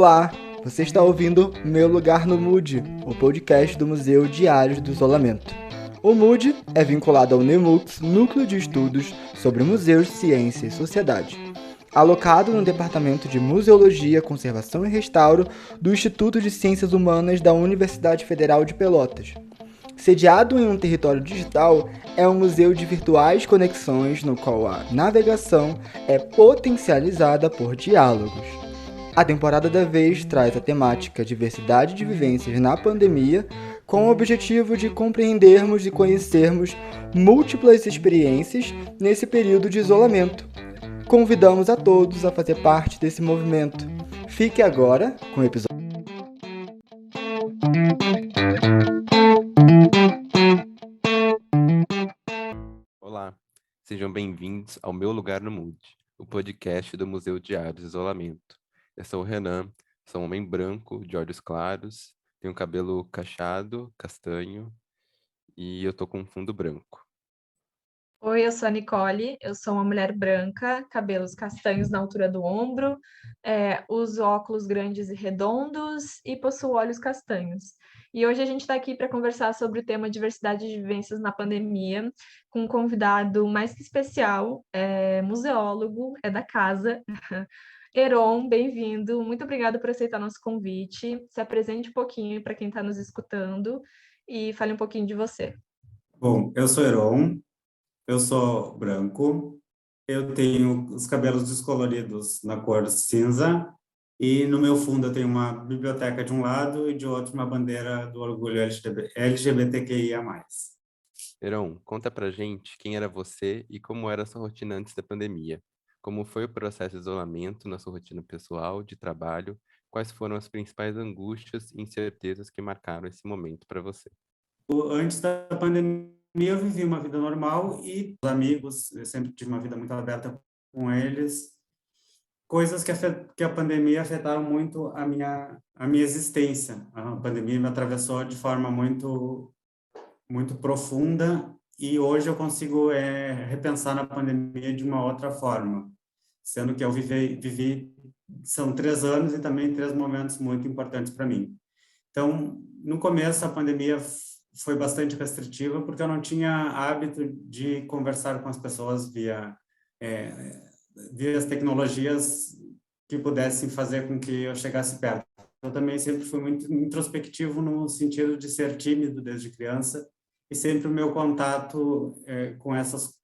Olá, você está ouvindo Meu Lugar no Mood, o podcast do Museu Diários do Isolamento. O Mood é vinculado ao NEMUX, Núcleo de Estudos sobre Museus, Ciência e Sociedade, alocado no Departamento de Museologia, Conservação e Restauro do Instituto de Ciências Humanas da Universidade Federal de Pelotas. Sediado em um território digital, é um museu de virtuais conexões no qual a navegação é potencializada por diálogos. A temporada da vez traz a temática Diversidade de Vivências na Pandemia, com o objetivo de compreendermos e conhecermos múltiplas experiências nesse período de isolamento. Convidamos a todos a fazer parte desse movimento. Fique agora com o episódio. Olá, sejam bem-vindos ao Meu Lugar no Mood, o podcast do Museu Diários do Isolamento. Eu sou o Renan, sou um homem branco, de olhos claros, tenho cabelo cacheado, castanho e eu tô com um fundo branco. Oi, eu sou a Nicole, eu sou uma mulher branca, cabelos castanhos na altura do ombro, uso óculos grandes e redondos e possuo olhos castanhos. E hoje a gente está aqui para conversar sobre o tema diversidade de vivências na pandemia, com um convidado mais que especial, museólogo, é da casa. Heron, bem-vindo, muito obrigada por aceitar nosso convite. Se apresente um pouquinho para quem está nos escutando e fale um pouquinho de você. Bom, eu sou Heron. Eu sou branco, eu tenho os cabelos descoloridos na cor cinza e no meu fundo eu tenho uma biblioteca de um lado e de outro uma bandeira do orgulho LGBTQIA+. Heron, conta pra gente quem era você e como era a sua rotina antes da pandemia. Como foi o processo de isolamento na sua rotina pessoal, de trabalho? Quais foram as principais angústias e incertezas que marcaram esse momento para você? Antes da pandemia eu vivi uma vida normal e os amigos, eu sempre tive uma vida muito aberta com eles. Coisas que a pandemia afetaram muito a minha existência. A pandemia me atravessou de forma muito profunda e hoje eu consigo repensar na pandemia de uma outra forma, sendo que eu vivi são 3 anos e também 3 momentos muito importantes para mim. Então, no começo a pandemia foi bastante restritiva porque eu não tinha hábito de conversar com as pessoas via as tecnologias que pudessem fazer com que eu chegasse perto. Eu também sempre fui muito introspectivo no sentido de ser tímido desde criança e sempre o meu contato com essas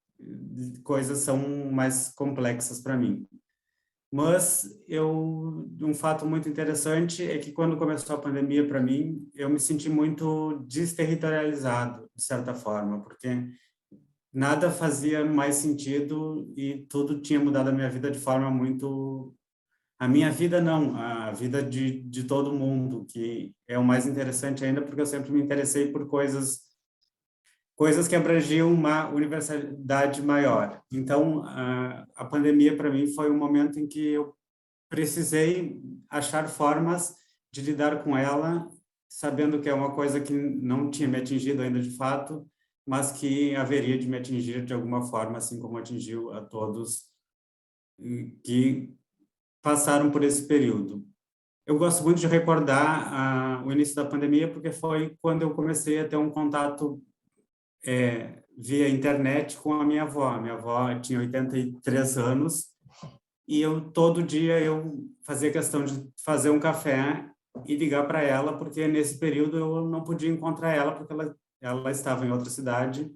coisas são mais complexas para mim. Mas um fato muito interessante é que quando começou a pandemia para mim, eu me senti muito desterritorializado, de certa forma, porque nada fazia mais sentido e tudo tinha mudado a minha vida de forma muito... A minha vida não, a vida de todo mundo, que é o mais interessante ainda, porque eu sempre me interessei por coisas que abrangiam uma universalidade maior. Então, a pandemia para mim foi um momento em que eu precisei achar formas de lidar com ela, sabendo que é uma coisa que não tinha me atingido ainda de fato, mas que haveria de me atingir de alguma forma, assim como atingiu a todos que passaram por esse período. Eu gosto muito de recordar o início da pandemia, porque foi quando eu comecei a ter um contato via internet com a minha avó. Minha avó tinha 83 anos e todo dia eu fazia questão de fazer um café e ligar para ela, porque nesse período eu não podia encontrar ela, porque ela estava em outra cidade.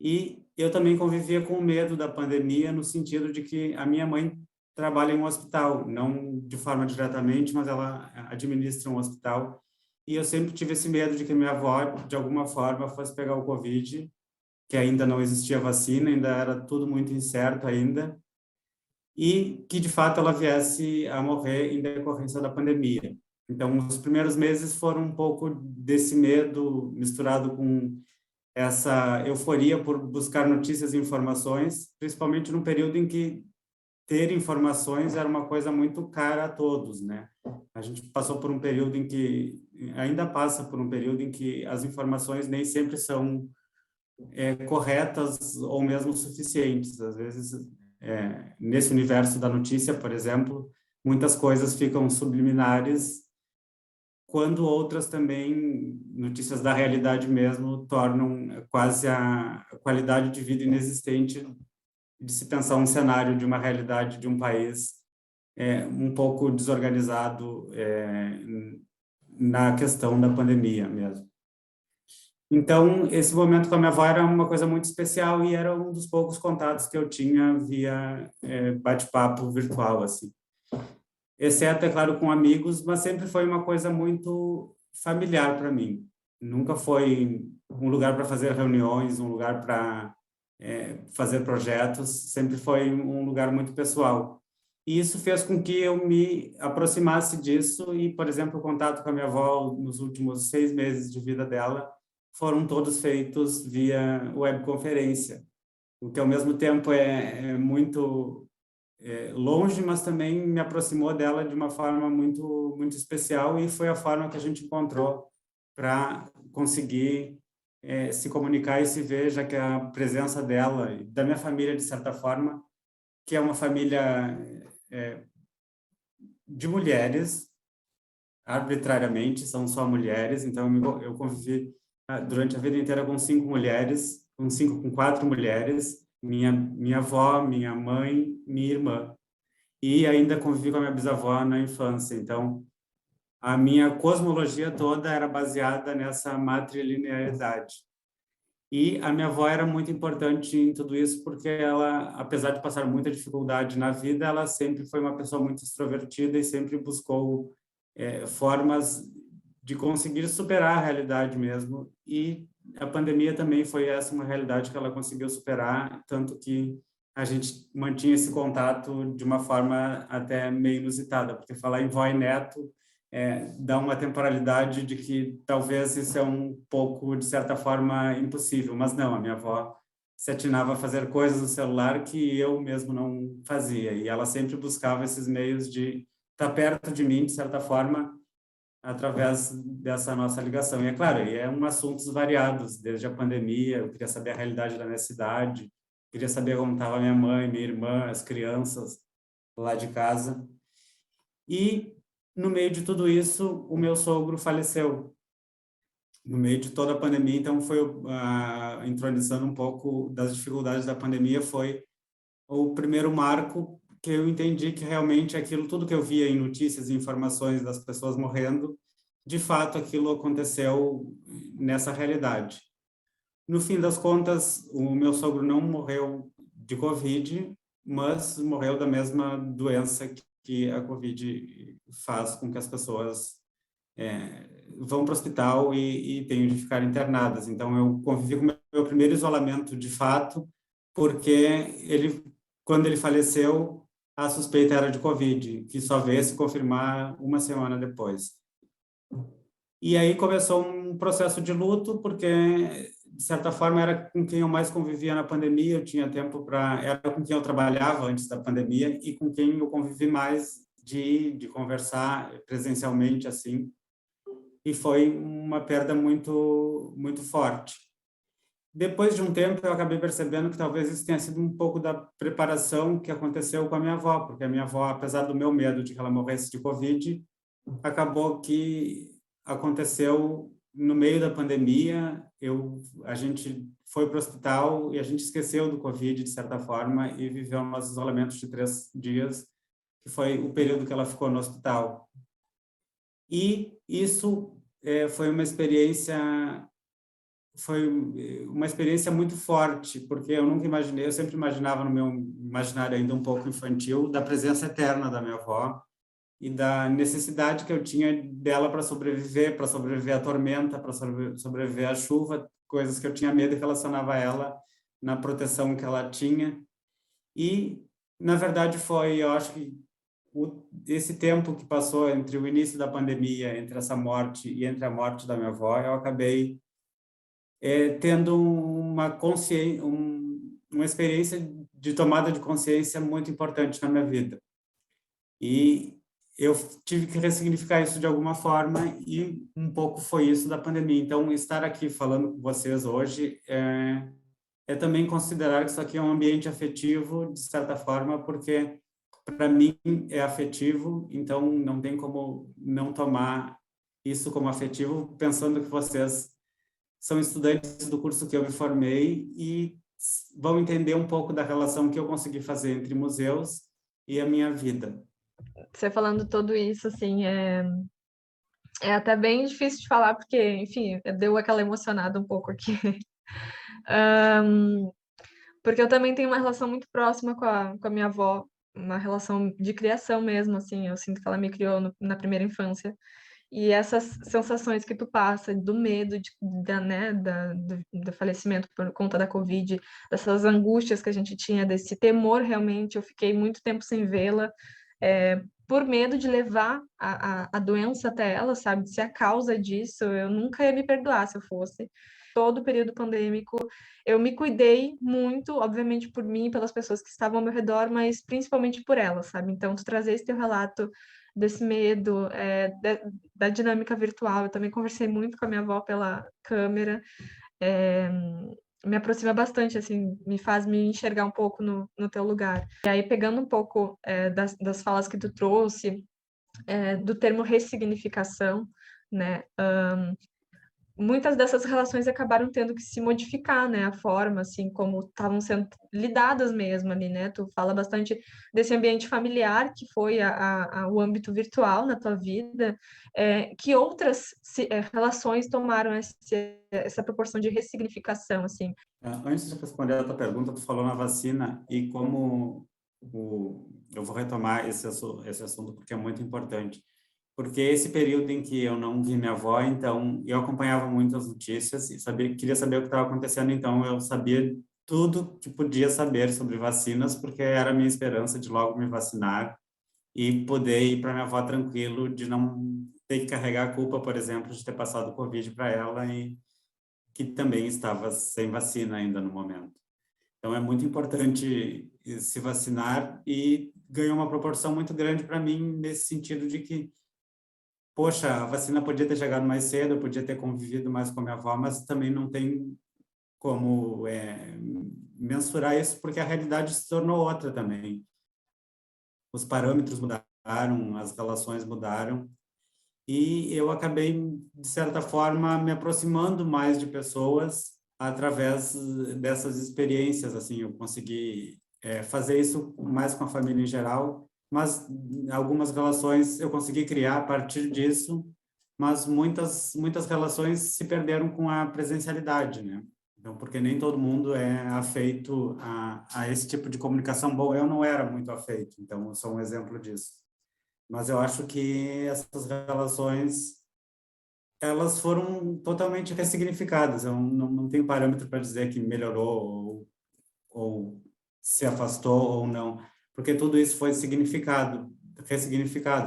E eu também convivia com o medo da pandemia, no sentido de que a minha mãe trabalha em um hospital, não de forma diretamente, mas ela administra um hospital. E eu sempre tive esse medo de que minha avó, de alguma forma, fosse pegar o Covid, que ainda não existia vacina, ainda era tudo muito incerto ainda, e que, de fato, ela viesse a morrer em decorrência da pandemia. Então, os primeiros meses foram um pouco desse medo misturado com essa euforia por buscar notícias e informações, principalmente num período em que ter informações era uma coisa muito cara a todos, né? A gente passou por um período em que, ainda passa por um período em que as informações nem sempre são corretas ou mesmo suficientes. Às vezes, nesse universo da notícia, por exemplo, muitas coisas ficam subliminares, quando outras também, notícias da realidade mesmo, tornam quase a qualidade de vida inexistente de se pensar um cenário de uma realidade de um país um pouco desorganizado na questão da pandemia mesmo. Então, esse momento com a minha avó era uma coisa muito especial e era um dos poucos contatos que eu tinha via bate-papo virtual, assim. Exceto, é claro, com amigos, mas sempre foi uma coisa muito familiar para mim. Nunca foi um lugar para fazer reuniões, um lugar para fazer projetos, sempre foi um lugar muito pessoal. E isso fez com que eu me aproximasse disso e, por exemplo, o contato com a minha avó nos últimos 6 meses de vida dela foram todos feitos via webconferência, o que ao mesmo tempo é muito longe, mas também me aproximou dela de uma forma muito, muito especial e foi a forma que a gente encontrou para conseguir se comunicar e se ver, já que a presença dela e da minha família, de certa forma, que é uma família de mulheres, arbitrariamente, são só mulheres, então eu convivi durante a vida inteira com 5 mulheres, com 4 mulheres, minha avó, minha mãe, minha irmã, e ainda convivi com a minha bisavó na infância, então a minha cosmologia toda era baseada nessa matrilinearidade. E a minha avó era muito importante em tudo isso, porque ela, apesar de passar muita dificuldade na vida, ela sempre foi uma pessoa muito extrovertida e sempre buscou formas de conseguir superar a realidade mesmo. E a pandemia também foi essa uma realidade que ela conseguiu superar, tanto que a gente mantinha esse contato de uma forma até meio inusitada, porque falar em vó e neto dá uma temporalidade de que talvez isso é um pouco, de certa forma, impossível. Mas não, a minha avó se atinava a fazer coisas no celular que eu mesmo não fazia. E ela sempre buscava esses meios de estar perto de mim, de certa forma, através dessa nossa ligação. E é claro, assuntos variados, desde a pandemia, eu queria saber a realidade da minha cidade, queria saber como estava minha mãe, minha irmã, as crianças lá de casa. E no meio de tudo isso, o meu sogro faleceu. No meio de toda a pandemia, então foi entronizando um pouco das dificuldades da pandemia, foi o primeiro marco que eu entendi que realmente aquilo, tudo que eu via em notícias e informações das pessoas morrendo, de fato aquilo aconteceu nessa realidade. No fim das contas, o meu sogro não morreu de Covid, mas morreu da mesma doença que a Covid faz com que as pessoas vão para o hospital e tenham de ficar internadas. Então, eu convivi com o meu primeiro isolamento de fato, porque quando ele faleceu, a suspeita era de Covid, que só veio se confirmar uma semana depois. E aí começou um processo de luto, porque, de certa forma, era com quem eu mais convivia na pandemia, eu tinha tempo era com quem eu trabalhava antes da pandemia e com quem eu convivi mais de conversar presencialmente, assim. E foi uma perda muito, muito forte. Depois de um tempo, eu acabei percebendo que talvez isso tenha sido um pouco da preparação que aconteceu com a minha avó, porque a minha avó, apesar do meu medo de que ela morresse de Covid, acabou que aconteceu no meio da pandemia. A gente foi para o hospital e a gente esqueceu do Covid, de certa forma, e viveu um nosso isolamento de 3 dias, que foi o período que ela ficou no hospital. E isso foi uma experiência muito forte, porque eu nunca imaginei, eu sempre imaginava no meu imaginário ainda um pouco infantil, da presença eterna da minha avó e da necessidade que eu tinha dela para sobreviver à tormenta, para sobreviver à chuva, coisas que eu tinha medo e relacionava a ela na proteção que ela tinha. E, na verdade, eu acho que esse tempo que passou entre o início da pandemia, entre essa morte e entre a morte da minha avó, eu acabei tendo uma experiência de tomada de consciência muito importante na minha vida. E eu tive que ressignificar isso de alguma forma e um pouco foi isso da pandemia. Então, estar aqui falando com vocês hoje é também considerar que isso aqui é um ambiente afetivo, de certa forma, porque para mim é afetivo, então não tem como não tomar isso como afetivo, pensando que vocês são estudantes do curso que eu me formei e vão entender um pouco da relação que eu consegui fazer entre museus e a minha vida. Você falando tudo isso, assim, é até bem difícil de falar, porque, enfim, deu aquela emocionada um pouco aqui. Porque eu também tenho uma relação muito próxima com a minha avó, uma relação de criação mesmo, assim, eu sinto que ela me criou na primeira infância. E essas sensações que tu passa do medo do falecimento por conta da Covid, dessas angústias que a gente tinha, desse temor realmente, eu fiquei muito tempo sem vê-la, por medo de levar a doença até ela, sabe? De ser a causa disso, eu nunca ia me perdoar se eu fosse. Todo o período pandêmico, eu me cuidei muito, obviamente por mim, pelas pessoas que estavam ao meu redor, mas principalmente por ela, sabe? Então, tu trazer esse teu relato desse medo, da dinâmica virtual. Eu também conversei muito com a minha avó pela câmera, é, me aproxima bastante, assim, me faz me enxergar um pouco no teu lugar. E aí, pegando um pouco das falas que tu trouxe, do termo ressignificação, né? Muitas dessas relações acabaram tendo que se modificar, né? A forma, assim, como estavam sendo lidadas mesmo ali, né? Tu fala bastante desse ambiente familiar, que foi o âmbito virtual na tua vida. Que outras relações tomaram essa proporção de ressignificação, assim? Antes de responder a tua pergunta, tu falou na vacina e como eu vou retomar esse assunto porque é muito importante. Porque esse período em que eu não vi minha avó, então eu acompanhava muito as notícias e queria saber o que estava acontecendo, então eu sabia tudo que podia saber sobre vacinas, porque era a minha esperança de logo me vacinar e poder ir para minha avó tranquilo, de não ter que carregar a culpa, por exemplo, de ter passado o Covid para ela e que também estava sem vacina ainda no momento. Então é muito importante se vacinar e ganhou uma proporção muito grande para mim nesse sentido de que poxa, a vacina podia ter chegado mais cedo, eu podia ter convivido mais com a minha avó, mas também não tem como mensurar isso, porque a realidade se tornou outra também. Os parâmetros mudaram, as relações mudaram, e eu acabei, de certa forma, me aproximando mais de pessoas através dessas experiências, assim, eu consegui fazer isso mais com a família em geral, mas algumas relações eu consegui criar a partir disso, mas muitas relações se perderam com a presencialidade, né? Então, porque nem todo mundo é afeito a esse tipo de comunicação. Bom, eu não era muito afeito, então eu sou um exemplo disso. Mas eu acho que essas relações, elas foram totalmente ressignificadas. Eu não tenho parâmetro para dizer que melhorou ou se afastou ou não, porque tudo isso foi ressignificado,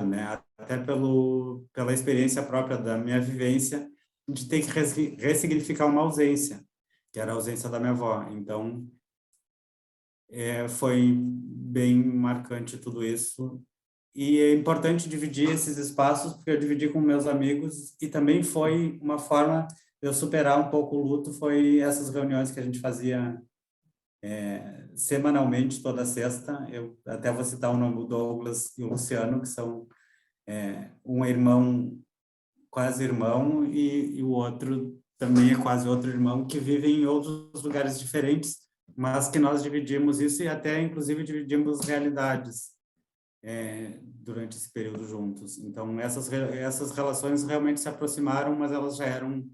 né? Até pela experiência própria da minha vivência de ter que ressignificar uma ausência, que era a ausência da minha avó. Então, foi bem marcante tudo isso. E é importante dividir esses espaços, porque eu dividi com meus amigos e também foi uma forma de eu superar um pouco o luto, foi essas reuniões que a gente fazia semanalmente, toda sexta. Eu até vou citar o nome do Douglas e o Luciano, que são um irmão, quase irmão, e o outro também é quase outro irmão, que vivem em outros lugares diferentes, mas que nós dividimos isso e até, inclusive, dividimos realidades durante esse período juntos. Então, essas relações realmente se aproximaram, mas elas já eram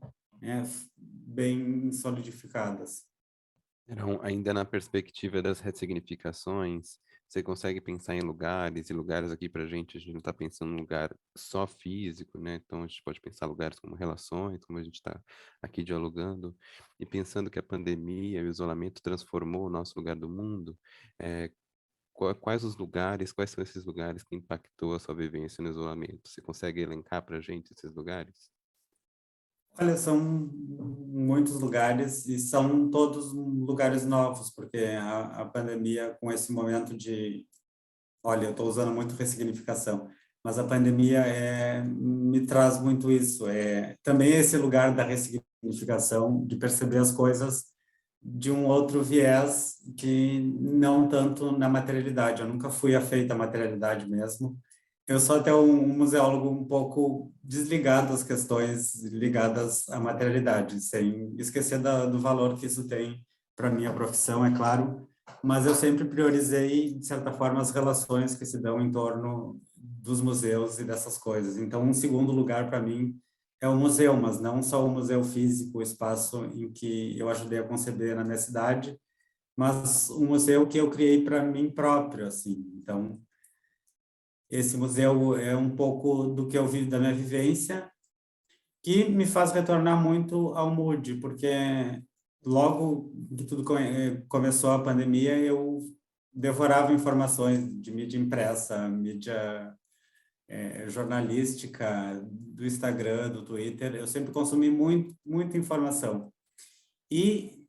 bem solidificadas. Então, ainda na perspectiva das ressignificações, você consegue pensar em lugares, e lugares aqui pra gente não está pensando em lugar só físico, né? Então a gente pode pensar lugares como relações, como a gente está aqui dialogando, e pensando que a pandemia e o isolamento transformou o nosso lugar do mundo, quais os lugares, quais são esses lugares que impactou a sua vivência no isolamento? Você consegue elencar pra gente esses lugares? Olha, são muitos lugares e são todos lugares novos, porque a pandemia, com esse momento de... Olha, eu estou usando muito ressignificação, mas a pandemia me traz muito isso. Também esse lugar da ressignificação, de perceber as coisas de um outro viés que não tanto na materialidade. Eu nunca fui afeito à materialidade mesmo. Eu sou até um museólogo um pouco desligado das questões ligadas à materialidade, sem esquecer do valor que isso tem para a minha profissão, é claro, mas eu sempre priorizei, de certa forma, as relações que se dão em torno dos museus e dessas coisas. Então, um segundo lugar para mim é o museu, mas não só o museu físico, o espaço em que eu ajudei a conceber na minha cidade, mas um museu que eu criei para mim próprio, assim. Então, esse museu é um pouco do que eu vivo da minha vivência, que me faz retornar muito ao Mood, porque logo que tudo começou a pandemia, eu devorava informações de mídia impressa, mídia jornalística, do Instagram, do Twitter. Eu sempre consumi muita informação. E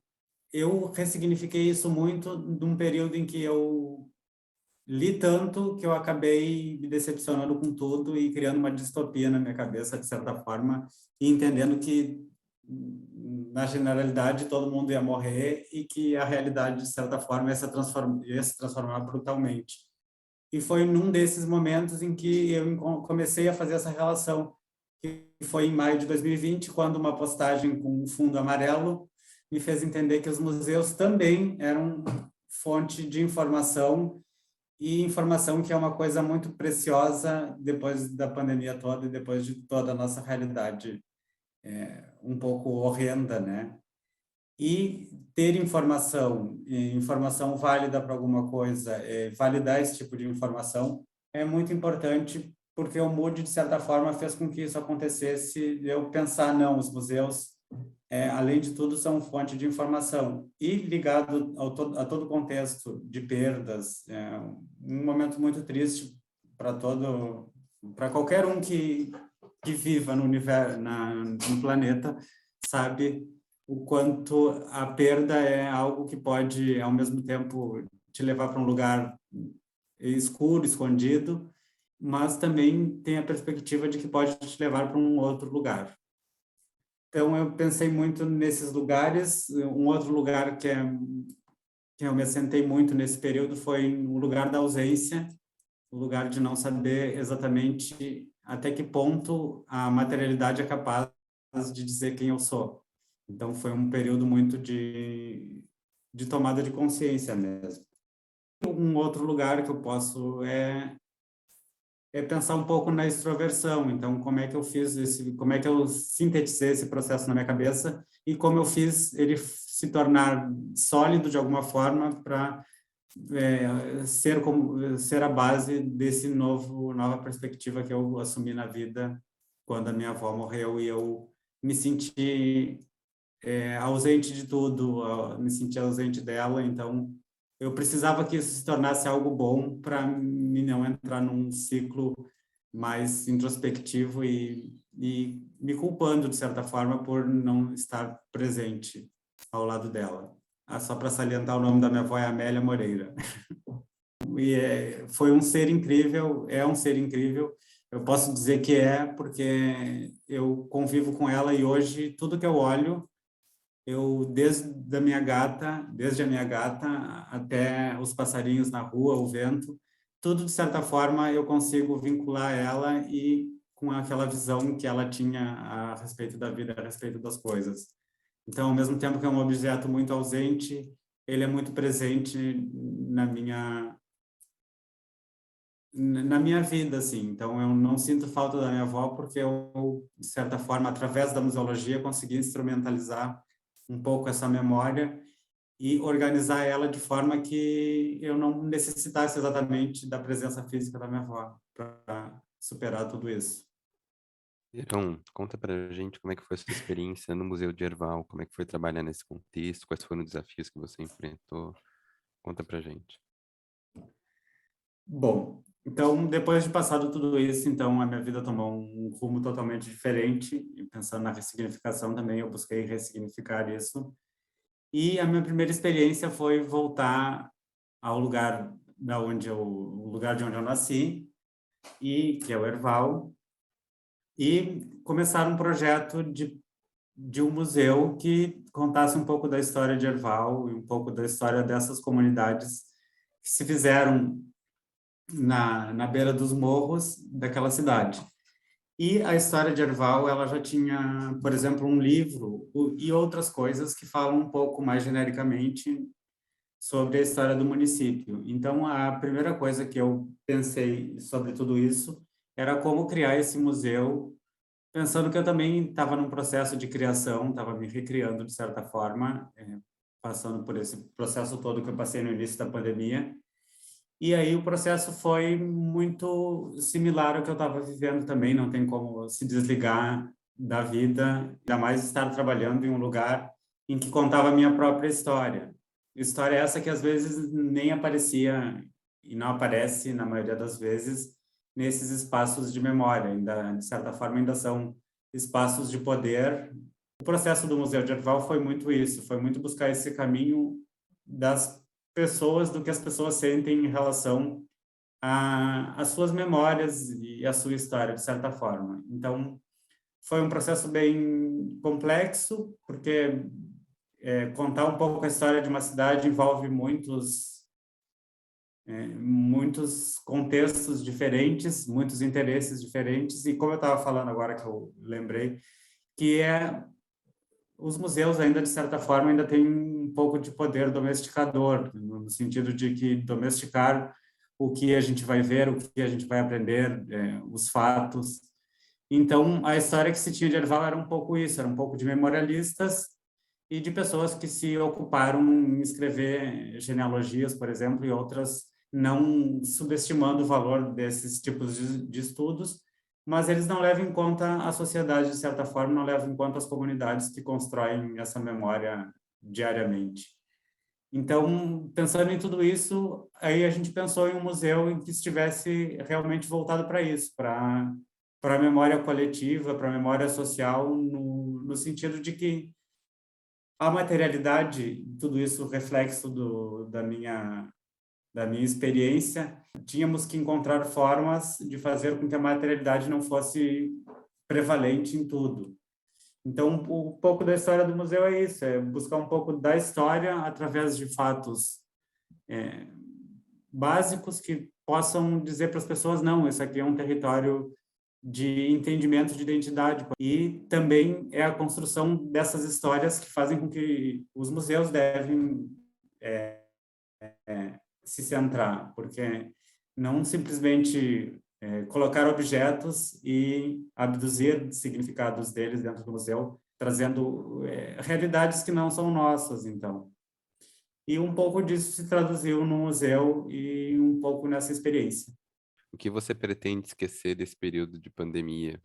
eu ressignifiquei isso muito num período em que eu li tanto que eu acabei me decepcionando com tudo e criando uma distopia na minha cabeça, de certa forma, e entendendo que, na generalidade, todo mundo ia morrer e que a realidade, de certa forma, ia se transformar brutalmente. E foi num desses momentos em que eu comecei a fazer essa relação, que foi em maio de 2020, quando uma postagem com um fundo amarelo me fez entender que os museus também eram fonte de informação, e informação que é uma coisa muito preciosa depois da pandemia toda e depois de toda a nossa realidade um pouco horrenda, né? E ter informação, informação válida para alguma coisa, validar esse tipo de informação é muito importante, porque o Mood, de certa forma, fez com que isso acontecesse, eu pensar, não, os museus, além de tudo, são fonte de informação. E ligado a todo o contexto de perdas, um momento muito triste para qualquer um que viva no universo, no planeta, sabe o quanto a perda é algo que pode, ao mesmo tempo, te levar para um lugar escuro, escondido, mas também tem a perspectiva de que pode te levar para um outro lugar. Então, eu pensei muito nesses lugares. Um outro lugar que eu me assentei muito nesse período foi o lugar da ausência, o lugar de não saber exatamente até que ponto a materialidade é capaz de dizer quem eu sou. Então, foi um período muito de tomada de consciência mesmo. Um outro lugar que eu posso pensar um pouco na extroversão. Então, como é que eu como é que eu sintetizei esse processo na minha cabeça e como eu fiz ele se tornar sólido de alguma forma para ser a base desse nova perspectiva que eu assumi na vida quando a minha avó morreu e eu me senti ausente de tudo, me senti ausente dela. Então eu precisava que isso se tornasse algo bom para me não entrar num ciclo mais introspectivo e me culpando de certa forma por não estar presente ao lado dela. Só para salientar, o nome da minha avó é Amélia Moreira. E foi um ser incrível, é um ser incrível. Eu posso dizer que porque eu convivo com ela e hoje tudo que eu olho, desde a minha gata até os passarinhos na rua, o vento, tudo de certa forma eu consigo vincular ela e com aquela visão que ela tinha a respeito da vida, a respeito das coisas. Então, ao mesmo tempo que é um objeto muito ausente, ele é muito presente na minha vida, assim. Então, eu não sinto falta da minha avó porque eu, de certa forma, através da museologia, consegui instrumentalizar um pouco essa memória e organizar ela de forma que eu não necessitasse exatamente da presença física da minha avó para superar tudo isso. Então, conta pra gente como é que foi a sua experiência no Museu de Herval, como é que foi trabalhar nesse contexto, quais foram os desafios que você enfrentou. Conta pra gente. Bom, então, depois de passado tudo isso, então, a minha vida tomou um rumo totalmente diferente, e pensando na ressignificação também, eu busquei ressignificar isso. E a minha primeira experiência foi voltar ao lugar o lugar de onde eu nasci, que é o Herval, e começar um projeto de de um museu que contasse um pouco da história de Erval e um pouco da história dessas comunidades que se fizeram na beira dos morros daquela cidade. E a história de Erval, ela já tinha, por exemplo, um livro e outras coisas que falam um pouco mais genericamente sobre a história do município. Então, a primeira coisa que eu pensei sobre tudo isso era como criar esse museu, pensando que eu também estava num processo de criação, estava me recriando de certa forma, passando por esse processo todo que eu passei no início da pandemia. E aí o processo foi muito similar ao que eu estava vivendo também, não tem como se desligar da vida, ainda mais estar trabalhando em um lugar em que contava a minha própria história. História essa que às vezes nem aparecia e não aparece, na maioria das vezes, nesses espaços de memória, ainda, de certa forma, ainda são espaços de poder. O processo do Museu de Erval foi muito isso, foi muito buscar esse caminho das pessoas, do que as pessoas sentem em relação às suas memórias e à sua história, de certa forma. Então, foi um processo bem complexo, porque contar um pouco a história de uma cidade envolve muitos contextos diferentes, muitos interesses diferentes, e como eu estava falando agora, que eu lembrei, que os museus ainda, de certa forma, ainda têm um pouco de poder domesticador, no sentido de que domesticar o que a gente vai ver, o que a gente vai aprender, os fatos. Então, a história que se tinha de Erval era um pouco isso, era um pouco de memorialistas e de pessoas que se ocuparam em escrever genealogias, por exemplo, e outras não subestimando o valor desses tipos de estudos, mas eles não levam em conta a sociedade, de certa forma, não levam em conta as comunidades que constroem essa memória diariamente. Então, pensando em tudo isso, aí a gente pensou em um museu em que estivesse realmente voltado para isso, para a memória coletiva, para a memória social, no sentido de que a materialidade, tudo isso reflexo da minha experiência, tínhamos que encontrar formas de fazer com que a materialidade não fosse prevalente em tudo. Então, um pouco da história do museu é isso, é buscar um pouco da história através de fatos básicos que possam dizer para as pessoas, não, esse aqui é um território de entendimento de identidade. E também é a construção dessas histórias que fazem com que os museus devem se centrar, porque não simplesmente colocar objetos e abduzir significados deles dentro do museu, trazendo realidades que não são nossas, então. E um pouco disso se traduziu no museu e um pouco nessa experiência. O que você pretende esquecer desse período de pandemia?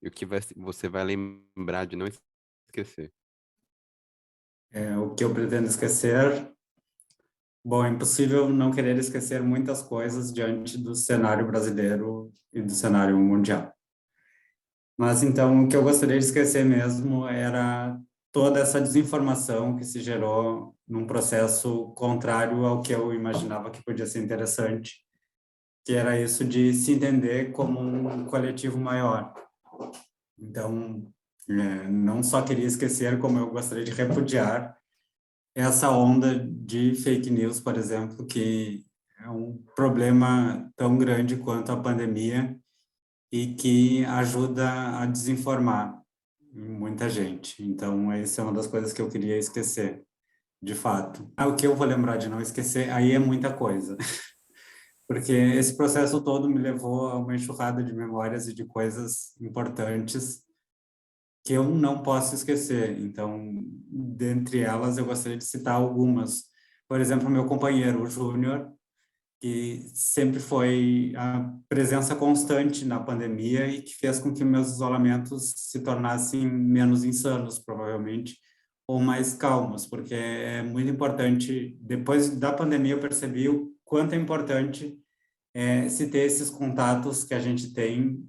E o que você vai lembrar de não esquecer? O que eu pretendo esquecer? Bom, é impossível não querer esquecer muitas coisas diante do cenário brasileiro e do cenário mundial. Mas então, o que eu gostaria de esquecer mesmo era toda essa desinformação que se gerou num processo contrário ao que eu imaginava que podia ser interessante, que era isso de se entender como um coletivo maior. Então, não só queria esquecer, como eu gostaria de repudiar essa onda de fake news, por exemplo, que é um problema tão grande quanto a pandemia e que ajuda a desinformar muita gente. Então, essa é uma das coisas que eu queria esquecer, de fato. O que eu vou lembrar de não esquecer, aí é muita coisa. Porque esse processo todo me levou a uma enxurrada de memórias e de coisas importantes que eu não posso esquecer. Então, dentre elas, eu gostaria de citar algumas. Por exemplo, meu companheiro, o Júnior, que sempre foi a presença constante na pandemia e que fez com que meus isolamentos se tornassem menos insanos, provavelmente, ou mais calmos, porque é muito importante. Depois da pandemia, eu percebi o quanto é importante se ter esses contatos que a gente tem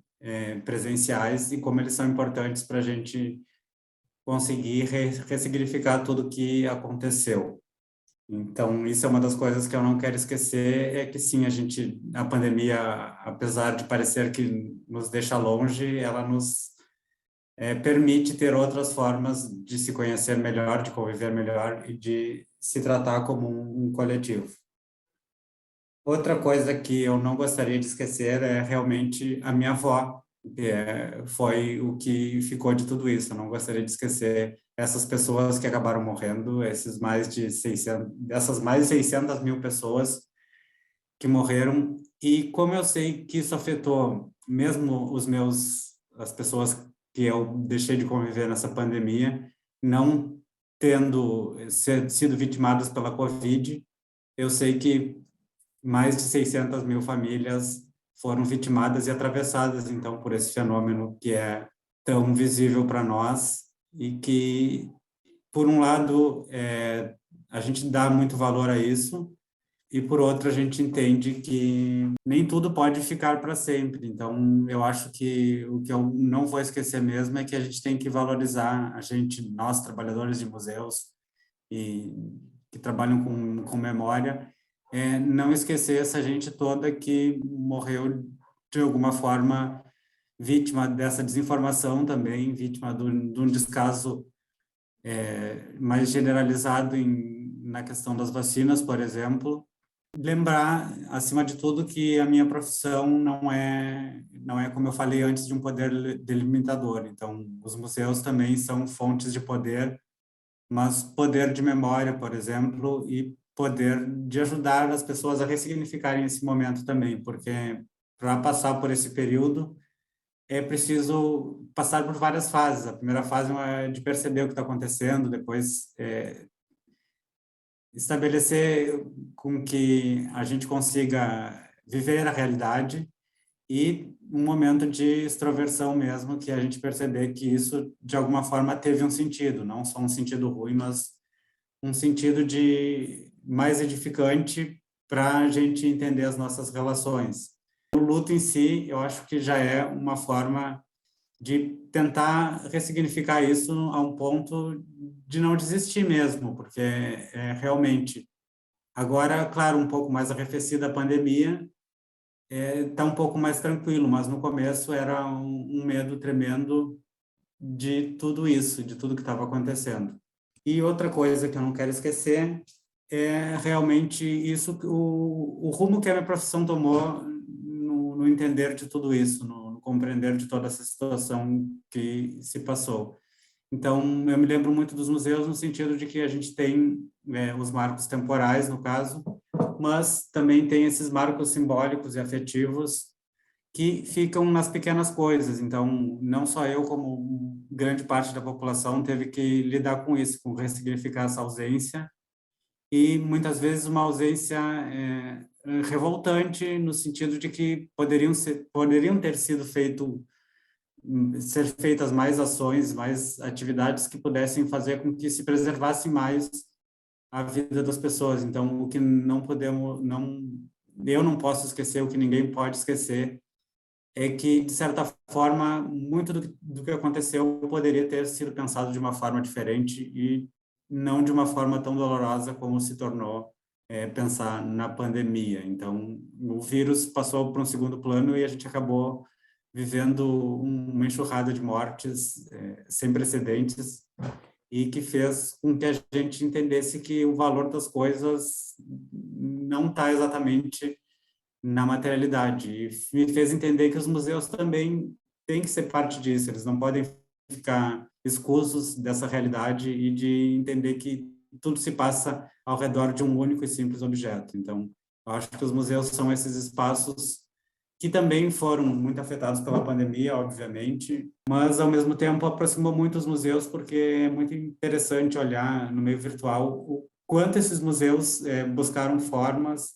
presenciais e como eles são importantes para a gente conseguir ressignificar tudo que aconteceu. Então, isso é uma das coisas que eu não quero esquecer, é que sim, a pandemia, apesar de parecer que nos deixa longe, ela nos permite ter outras formas de se conhecer melhor, de conviver melhor e de se tratar como um coletivo. Outra coisa que eu não gostaria de esquecer é realmente a minha avó, que foi o que ficou de tudo isso. Eu não gostaria de esquecer essas pessoas que acabaram morrendo, essas mais de 600 mil pessoas que morreram. E como eu sei que isso afetou mesmo as pessoas que eu deixei de conviver nessa pandemia, não tendo sido vitimadas pela Covid, eu sei que mais de 600 mil famílias foram vitimadas e atravessadas, então, por esse fenômeno que é tão visível para nós e que, por um lado, a gente dá muito valor a isso e, por outro, a gente entende que nem tudo pode ficar para sempre. Então, eu acho que o que eu não vou esquecer mesmo é que a gente tem que valorizar nós, trabalhadores de museus e que trabalham com memória, não esquecer essa gente toda que morreu de alguma forma vítima dessa desinformação também, vítima de um descaso mais generalizado na questão das vacinas, por exemplo. Lembrar, acima de tudo, que a minha profissão não é, como eu falei antes, de um poder delimitador. Então, os museus também são fontes de poder, mas poder de memória, por exemplo, e poder de ajudar as pessoas a ressignificarem esse momento também, porque para passar por esse período é preciso passar por várias fases. A primeira fase é de perceber o que está acontecendo, depois estabelecer com que a gente consiga viver a realidade e um momento de extroversão mesmo, que a gente perceber que isso, de alguma forma, teve um sentido, não só um sentido ruim, mas um sentido de mais edificante para a gente entender as nossas relações. O luto em si, eu acho que já é uma forma de tentar ressignificar isso a um ponto de não desistir mesmo, porque realmente, agora, claro, um pouco mais arrefecida a pandemia, está um pouco mais tranquilo, mas no começo era um medo tremendo de tudo isso, de tudo que estava acontecendo. E outra coisa que eu não quero esquecer é realmente isso, o rumo que a minha profissão tomou no entender de tudo isso, no compreender de toda essa situação que se passou. Então, eu me lembro muito dos museus no sentido de que a gente tem os marcos temporais, no caso, mas também tem esses marcos simbólicos e afetivos que ficam nas pequenas coisas. Então, não só eu, como grande parte da população, teve que lidar com isso, com ressignificar essa ausência, e muitas vezes uma ausência revoltante, no sentido de que poderiam ter sido ser feitas mais ações, mais atividades que pudessem fazer com que se preservasse mais a vida das pessoas. Então, o que não podemos, eu não posso esquecer, o que ninguém pode esquecer, é que, de certa forma, muito do que aconteceu poderia ter sido pensado de uma forma diferente e não de uma forma tão dolorosa como se tornou pensar na pandemia. Então, o vírus passou para um segundo plano e a gente acabou vivendo uma enxurrada de mortes sem precedentes e que fez com que a gente entendesse que o valor das coisas não está exatamente na materialidade. E me fez entender que os museus também têm que ser parte disso, eles não podem ficar escusos dessa realidade e de entender que tudo se passa ao redor de um único e simples objeto. Então, eu acho que os museus são esses espaços que também foram muito afetados pela pandemia, obviamente, mas, ao mesmo tempo, aproximou muito os museus, porque é muito interessante olhar no meio virtual o quanto esses museus buscaram formas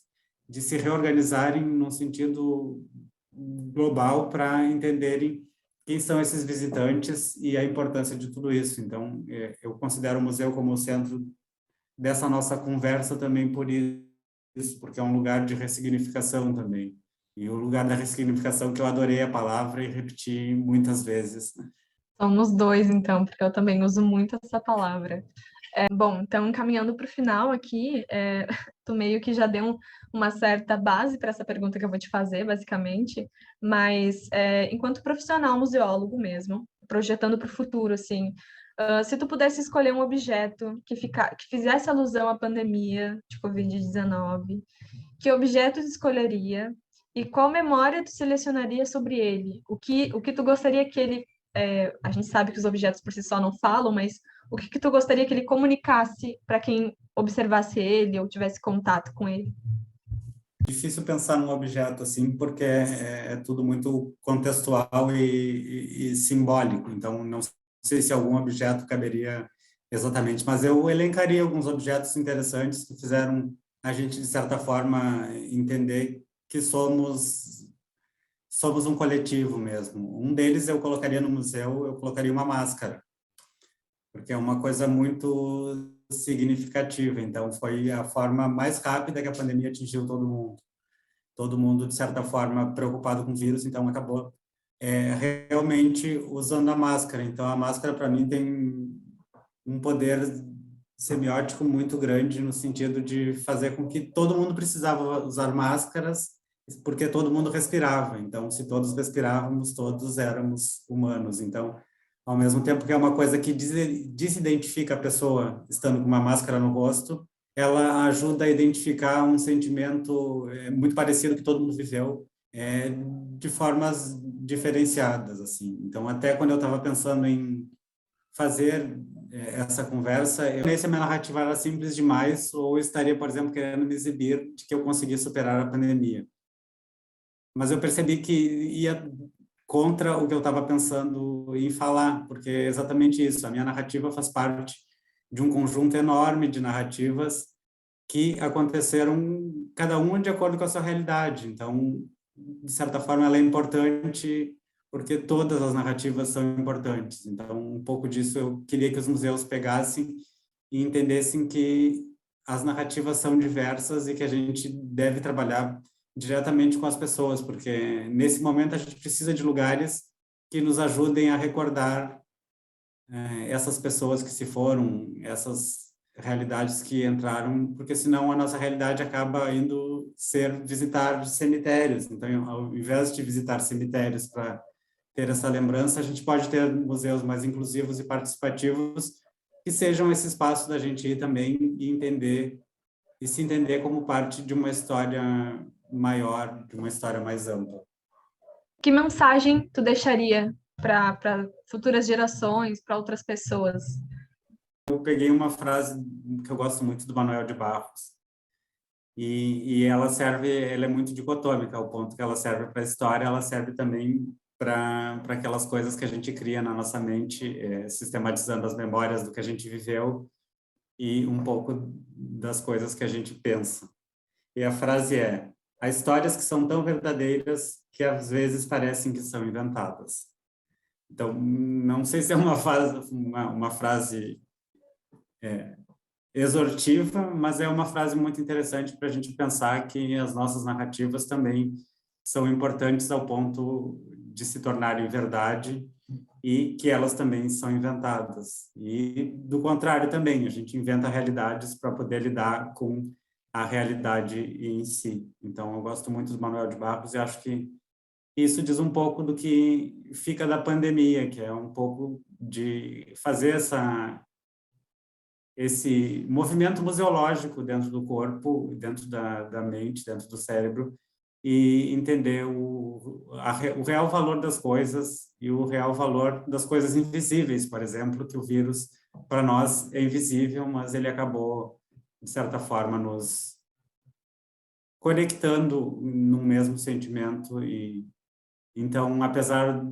de se reorganizarem num sentido global para entenderem quem são esses visitantes e a importância de tudo isso. Então, eu considero o museu como o centro dessa nossa conversa também por isso, porque é um lugar de ressignificação também. E o lugar da ressignificação que eu adorei a palavra e repeti muitas vezes. Somos dois, então, porque eu também uso muito essa palavra. Bom, então, caminhando para o final aqui, tu meio que já deu uma certa base para essa pergunta que eu vou te fazer, basicamente, mas enquanto profissional museólogo mesmo, projetando para o futuro, assim. Se tu pudesse escolher um objeto que fizesse alusão à pandemia de Covid-19, que objeto tu escolheria e qual memória tu selecionaria sobre ele? O que tu gostaria que ele... a gente sabe que os objetos por si só não falam, mas o que tu gostaria que ele comunicasse para quem observasse ele ou tivesse contato com ele? Difícil pensar num objeto assim, porque é tudo muito contextual e simbólico. Então, não sei se algum objeto caberia exatamente, mas eu elencaria alguns objetos interessantes que fizeram a gente, de certa forma, entender que somos um coletivo mesmo. Um deles eu colocaria no museu, eu colocaria uma máscara, porque é uma coisa muito significativa. Então, foi a forma mais rápida que a pandemia atingiu todo mundo. Todo mundo, de certa forma, preocupado com o vírus, então acabou realmente usando a máscara. Então, a máscara, para mim, tem um poder semiótico muito grande no sentido de fazer com que todo mundo precisava usar máscaras, porque todo mundo respirava. Então, se todos respirávamos, todos éramos humanos. Então, ao mesmo tempo que é uma coisa que desidentifica a pessoa estando com uma máscara no rosto, ela ajuda a identificar um sentimento muito parecido que todo mundo viveu, de formas diferenciadas, assim. Então, até quando eu estava pensando em fazer essa conversa, eu não sei se a minha narrativa era simples demais ou estaria, por exemplo, querendo me exibir de que eu consegui superar a pandemia. Mas eu percebi que ia contra o que eu estava pensando em falar, porque é exatamente isso. A minha narrativa faz parte de um conjunto enorme de narrativas que aconteceram, cada uma de acordo com a sua realidade. Então, de certa forma, ela é importante porque todas as narrativas são importantes. Então, um pouco disso eu queria que os museus pegassem e entendessem que as narrativas são diversas e que a gente deve trabalhar diretamente com as pessoas, porque nesse momento a gente precisa de lugares que nos ajudem a recordar essas pessoas que se foram, essas realidades que entraram, porque senão a nossa realidade acaba indo ser visitar cemitérios. Então, ao invés de visitar cemitérios para ter essa lembrança, a gente pode ter museus mais inclusivos e participativos que sejam esse espaço da gente ir também e entender e se entender como parte de uma história maior, de uma história mais ampla. Que mensagem tu deixaria para futuras gerações, para outras pessoas? Eu peguei uma frase que eu gosto muito do Manuel de Barros, e ela é muito dicotômica, ao ponto que ela serve para a história, ela serve também para aquelas coisas que a gente cria na nossa mente, sistematizando as memórias do que a gente viveu e um pouco das coisas que a gente pensa. E a frase é: há histórias que são tão verdadeiras que às vezes parecem que são inventadas. Então, não sei se é uma frase exortiva, mas é uma frase muito interessante para a gente pensar que as nossas narrativas também são importantes ao ponto de se tornarem verdade e que elas também são inventadas. E, do contrário também, a gente inventa realidades para poder lidar com a realidade em si. Então, eu gosto muito do Manuel de Barros e acho que isso diz um pouco do que fica da pandemia, que é um pouco de fazer esse movimento museológico dentro do corpo, dentro da mente, dentro do cérebro, e entender o real valor das coisas e o real valor das coisas invisíveis, por exemplo, que o vírus, para nós, é invisível, mas ele acabou, de certa forma, nos conectando num mesmo sentimento. E então, apesar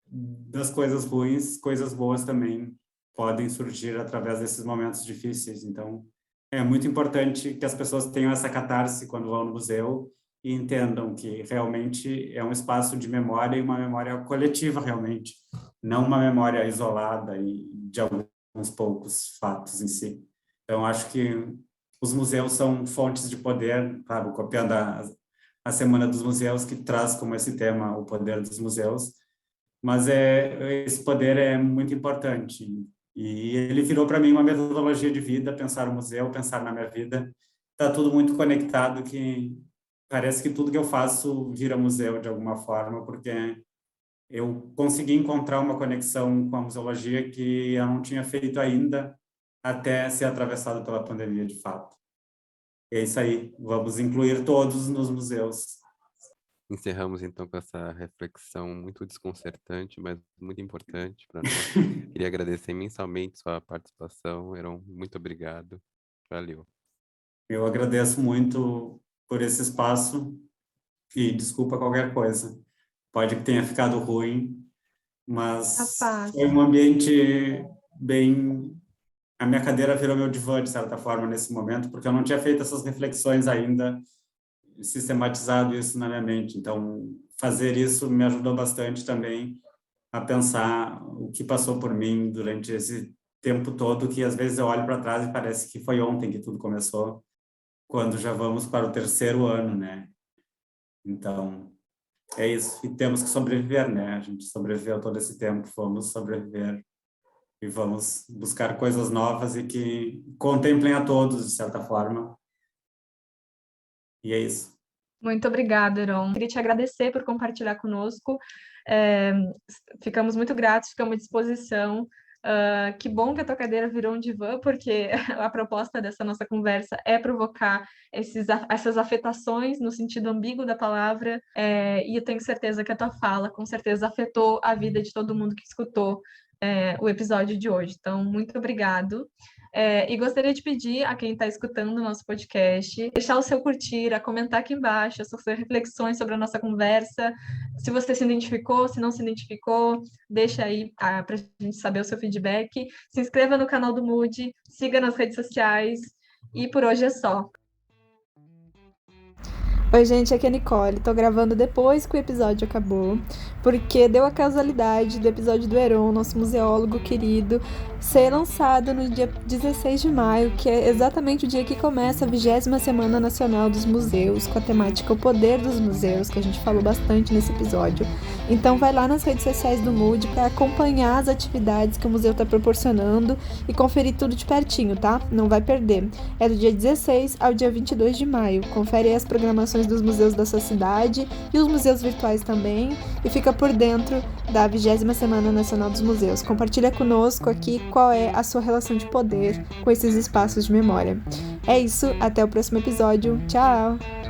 das coisas ruins, coisas boas também podem surgir através desses momentos difíceis. Então, é muito importante que as pessoas tenham essa catarse quando vão no museu e entendam que realmente é um espaço de memória e uma memória coletiva, realmente, não uma memória isolada e de alguns poucos fatos em si. Então, acho que os museus são fontes de poder, claro, copiando a Semana dos Museus, que traz como esse tema o poder dos museus, mas esse poder é muito importante. E ele virou para mim uma metodologia de vida, pensar o museu, pensar na minha vida. Está tudo muito conectado, que parece que tudo que eu faço vira museu de alguma forma, porque eu consegui encontrar uma conexão com a museologia que eu não tinha feito ainda até ser atravessado pela pandemia, de fato. É isso aí, vamos incluir todos nos museus. Encerramos então com essa reflexão muito desconcertante, mas muito importante para nós. Queria agradecer imensamente sua participação, Heron. Muito obrigado. Valeu. Eu agradeço muito por esse espaço e desculpa qualquer coisa. Pode que tenha ficado ruim, mas Capaz. foi um ambiente bem... A minha cadeira virou meu divã, de certa forma, nesse momento, porque eu não tinha feito essas reflexões ainda, sistematizado isso na minha mente. Então, fazer isso me ajudou bastante também a pensar o que passou por mim durante esse tempo todo, que às vezes eu olho para trás e parece que foi ontem que tudo começou, quando já vamos para o 3º ano, né? Então, é isso. E temos que sobreviver, né? A gente sobreviveu todo esse tempo, vamos sobreviver e vamos buscar coisas novas e que contemplem a todos, de certa forma. E é isso. Muito obrigada, Heron. Queria te agradecer por compartilhar conosco. É, ficamos muito gratos, ficamos à disposição. Que bom que a tua cadeira virou um divã, porque a proposta dessa nossa conversa é provocar essas afetações no sentido ambíguo da palavra, e eu tenho certeza que a tua fala, com certeza, afetou a vida de todo mundo que escutou o episódio de hoje. Então, muito obrigado. E gostaria de pedir a quem está escutando o nosso podcast, deixar o seu curtir, a comentar aqui embaixo as suas reflexões sobre a nossa conversa, se você se identificou, se não se identificou, deixa aí para a gente saber o seu feedback. Se inscreva no canal do Mood, siga nas redes sociais, e por hoje é só. Oi, gente, aqui é a Nicole. Tô gravando depois que o episódio acabou, porque deu a casualidade do episódio do Heron, nosso museólogo querido, ser lançado no dia 16 de maio, que é exatamente o dia que começa a 20ª Semana Nacional dos Museus, com a temática O Poder dos Museus, que a gente falou bastante nesse episódio. Então vai lá nas redes sociais do Mood para acompanhar as atividades que o museu está proporcionando e conferir tudo de pertinho, tá? Não vai perder. É do dia 16 ao dia 22 de maio. Confere aí as programações dos museus da sua cidade e os museus virtuais também, e fica por dentro da 20ª Semana Nacional dos Museus. Compartilha conosco aqui qual é a sua relação de poder com esses espaços de memória. É isso, até o próximo episódio. Tchau!